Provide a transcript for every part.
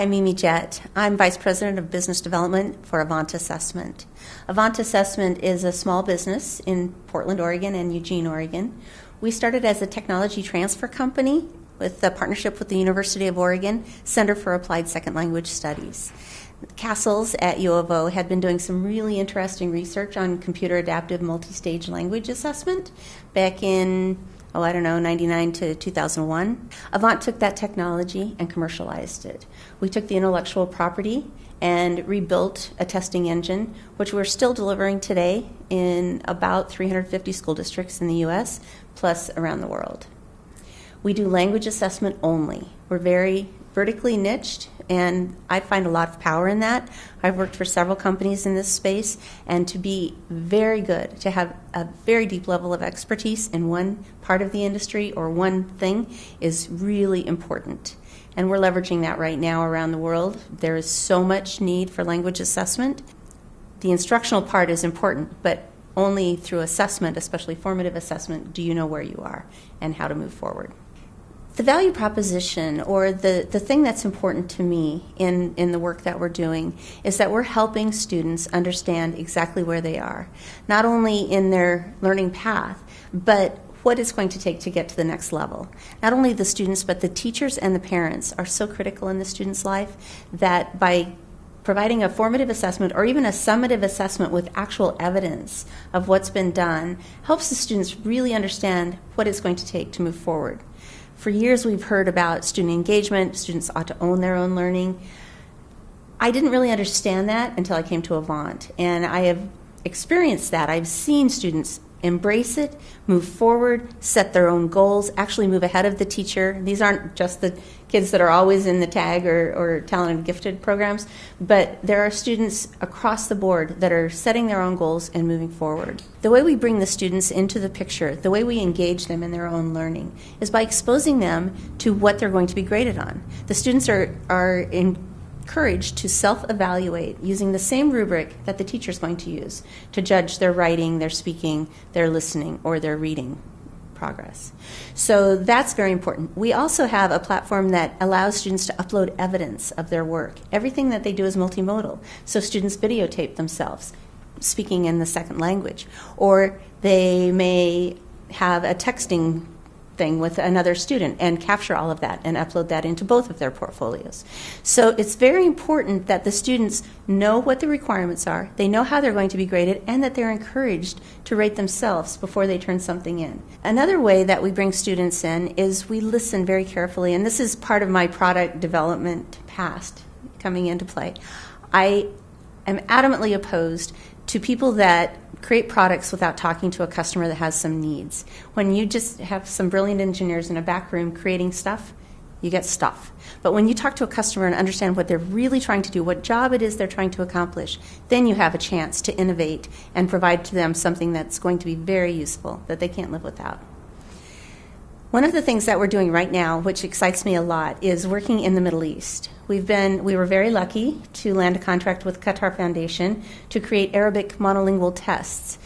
I'm Mimi Jett. I'm Vice President of Business Development for Avant Assessment. Avant Assessment is a small business in Portland, Oregon and Eugene, Oregon. We started as a technology transfer company with a partnership with the University of Oregon Center for Applied Second Language Studies. Castles at U of O had been doing some really interesting research on computer adaptive multi-stage language assessment back in 99 to 2001. Avant took that technology and commercialized it. We took the intellectual property and rebuilt a testing engine, which we're still delivering today in about 350 school districts in the U.S., plus around the world. We do language assessment only. We're very vertically niched, and I find a lot of power in that. I've worked for several companies in this space, and to be very good, to have a very deep level of expertise in one part of the industry or one thing is really important. And we're leveraging that right now around the world. There is so much need for language assessment. The instructional part is important, but only through assessment, especially formative assessment, do you know where you are and how to move forward. The value proposition, or the thing that's important to me in the work that we're doing, is that we're helping students understand exactly where they are, not only in their learning path, but what it's going to take to get to the next level. Not only the students, but the teachers and the parents are so critical in the student's life that by providing a formative assessment or even a summative assessment with actual evidence of what's been done helps the students really understand what it's going to take to move forward. For years we've heard about student engagement, students ought to own their own learning. I didn't really understand that until I came to Avant, and I have experienced that. I've seen students embrace it, move forward, set their own goals, actually move ahead of the teacher. These aren't just the kids that are always in the TAG or talented gifted programs, but there are students across the board that are setting their own goals and moving forward. The way we bring the students into the picture, the way we engage them in their own learning, is by exposing them to what they're going to be graded on. The students are encouraged to self-evaluate using the same rubric that the teacher is going to use to judge their writing, their speaking, their listening, or their reading progress. So that's very important. We also have a platform that allows students to upload evidence of their work. Everything that they do is multimodal, so students videotape themselves speaking in the second language, or they may have a texting thing with another student and capture all of that and upload that into both of their portfolios. So it's very important that the students know what the requirements are, they know how they're going to be graded, and that they're encouraged to rate themselves before they turn something in. Another way that we bring students in is we listen very carefully, and this is part of my product development past coming into play. I am adamantly opposed to people that create products without talking to a customer that has some needs. When you just have some brilliant engineers in a back room creating stuff, you get stuff. But when you talk to a customer and understand what they're really trying to do, what job it is they're trying to accomplish, then you have a chance to innovate and provide to them something that's going to be very useful, that they can't live without. One of the things that we're doing right now, which excites me a lot, is working in the Middle East. We were very lucky to land a contract with Qatar Foundation to create Arabic monolingual tests.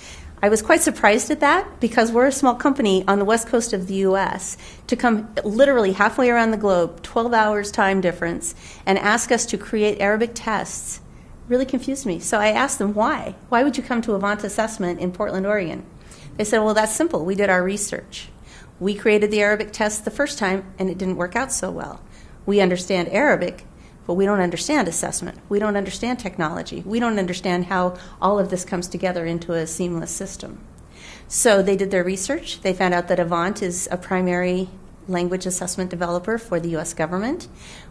I was quite surprised at that because we're a small company on the west coast of the U.S. to come literally halfway around the globe, 12 hours time difference, and ask us to create Arabic tests really confused me. So I asked them why. Why would you come to Avant Assessment in Portland, Oregon? They said, well, that's simple. We did our research. We created the Arabic test the first time, and it didn't work out so well. We understand Arabic, but we don't understand assessment. We don't understand technology. We don't understand how all of this comes together into a seamless system. So they did their research. They found out that Avant is a primary language assessment developer for the U.S. government.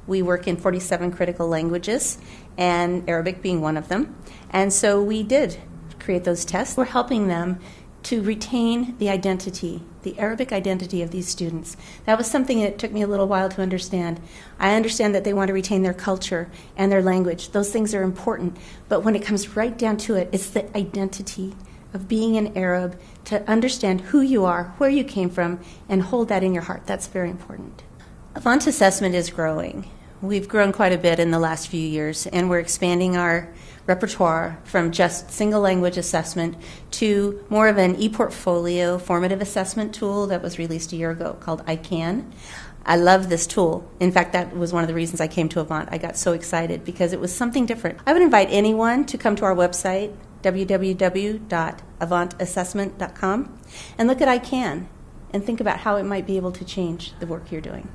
We work in 47 critical languages, and Arabic being one of them. And so we did create those tests. We're helping them to retain the identity, the Arabic identity of these students. That was something that took me a little while to understand. I understand that they want to retain their culture and their language. Those things are important. But when it comes right down to it, it's the identity of being an Arab, to understand who you are, where you came from, and hold that in your heart. That's very important. Avant Assessment is growing. We've grown quite a bit in the last few years, and we're expanding our repertoire from just single language assessment to more of an e-portfolio formative assessment tool that was released a year ago called I Can. I love this tool. In fact, that was one of the reasons I came to Avant. I got so excited because it was something different. I would invite anyone to come to our website, www.avantassessment.com, and look at I Can and think about how it might be able to change the work you're doing.